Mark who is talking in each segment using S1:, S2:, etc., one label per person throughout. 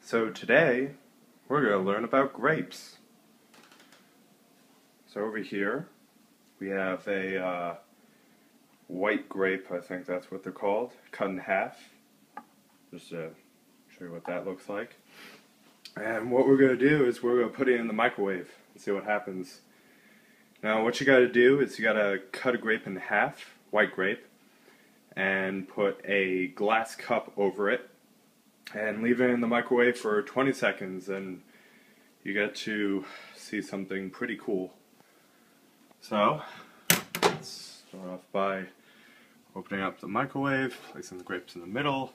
S1: So today, we're going to learn about grapes. So over here, we have a white grape, I think that's what they're called, cut in half. Just to show you what that looks like. And what we're going to do is we're going to put it in the microwave and see what happens. Now what you got to do is you got to cut a grape in half, white grape, and put a glass cup over it and leave it in the microwave for 20 seconds and you get to see something pretty cool. So, let's start off by opening up the microwave, placing the grapes in the middle,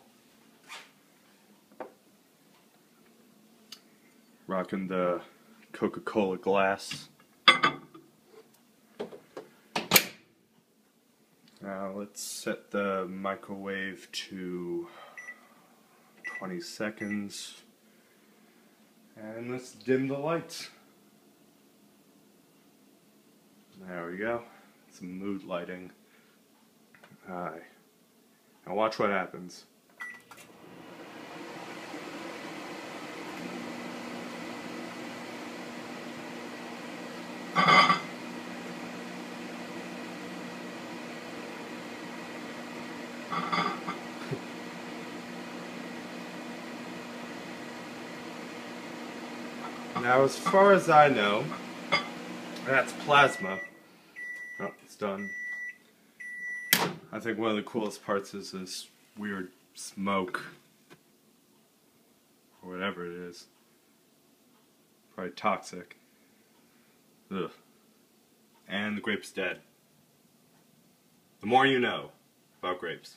S1: rocking the Coca-Cola glass. Now let's set the microwave to 20 seconds and let's dim the lights. There we go. Some mood lighting. Now watch what happens. Now, as far as I know, that's plasma. Oh, it's done. I think one of the coolest parts is this weird smoke. Or whatever it is. Probably toxic. Ugh. And the grape's dead. The more you know about grapes.